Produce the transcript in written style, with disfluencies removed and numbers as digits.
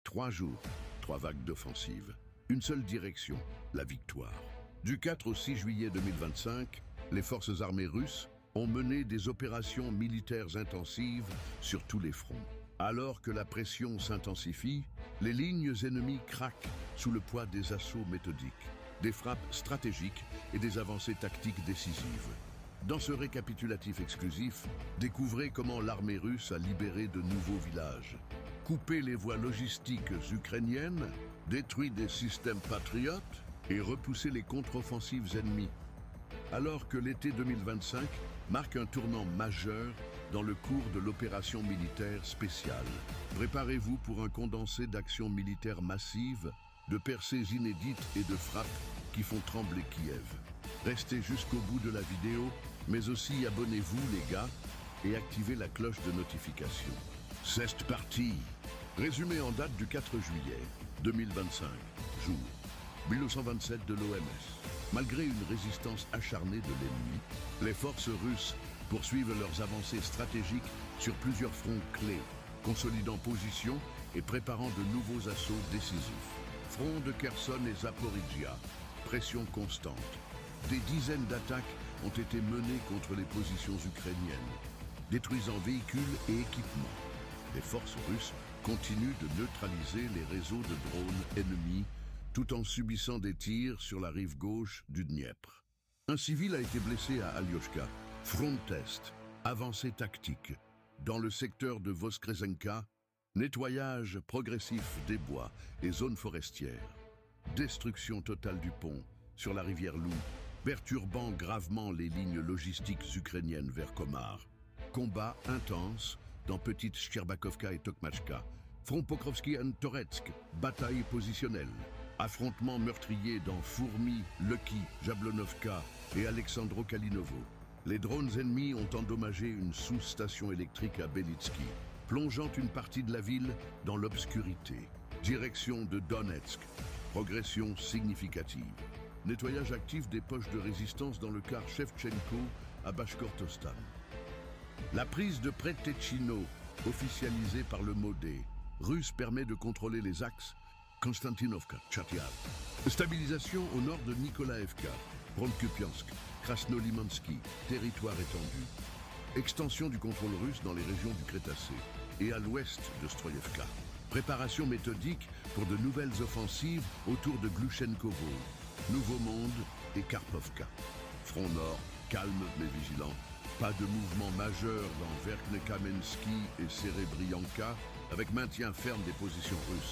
3 jours, 3 vagues d'offensive. Une seule direction, la victoire. Du 4 au 6 juillet 2025, les forces armées russes ont mené des opérations militaires intensives sur tous les fronts. Alors que la pression s'intensifie, les lignes ennemies craquent sous le poids des assauts méthodiques, des frappes stratégiques et des avancées tactiques décisives. Dans ce récapitulatif exclusif, découvrez comment l'armée russe a libéré de nouveaux villages, coupé les voies logistiques ukrainiennes, détruit des systèmes patriotes et repoussé les contre-offensives ennemies. Alors que l'été 2025 marque un tournant majeur dans le cours de l'opération militaire spéciale. Préparez-vous pour un condensé d'actions militaires massives, de percées inédites et de frappes qui font trembler Kiev. Restez jusqu'au bout de la vidéo, mais aussi abonnez-vous les gars et activez la cloche de notification. C'est parti! Résumé en date du 4 juillet 2025, jour 1927 de l'OMS. Malgré une résistance acharnée de l'ennemi, les forces russes poursuivent leurs avancées stratégiques sur plusieurs fronts clés, consolidant position et préparant de nouveaux assauts décisifs. Front de Kherson et Zaporizhia, pression constante. Des dizaines d'attaques ont été menées contre les positions ukrainiennes, détruisant véhicules et équipements. Les forces russes continuent de neutraliser les réseaux de drones ennemis tout en subissant des tirs sur la rive gauche du Dniepr. Un civil a été blessé à Alyoshka, front est, avancée tactique. Dans le secteur de Voskresenka, nettoyage progressif des bois et zones forestières. Destruction totale du pont sur la rivière Lou, perturbant gravement les lignes logistiques ukrainiennes vers Komar. Combat intense dans Petite Shcherbakovka et Tokmachka. Front Pokrovski-Toretsk, bataille positionnelle. Affrontements meurtriers dans Fourmi, Lucky, Jablonovka et Alexandro-Kalinovo. Les drones ennemis ont endommagé une sous-station électrique à Belitsky, plongeant une partie de la ville dans l'obscurité. Direction de Donetsk. Progression significative. Nettoyage actif des poches de résistance dans le quart Shevchenko à Bashkortostan. La prise de Pretechino, officialisée par le MODE, russe, permet de contrôler les axes Konstantinovka, Tchatial. Stabilisation au nord de Nikolaevka, Promkupiansk, Krasnolimansky, territoire étendu. Extension du contrôle russe dans les régions du Crétacé et à l'ouest de Stroyevka. Préparation méthodique pour de nouvelles offensives autour de Glushenkovo, Nouveau Monde et Karpovka. Front nord, calme mais vigilant. Pas de mouvement majeur dans Verkhnekamenski et Serebrianka, avec maintien ferme des positions russes.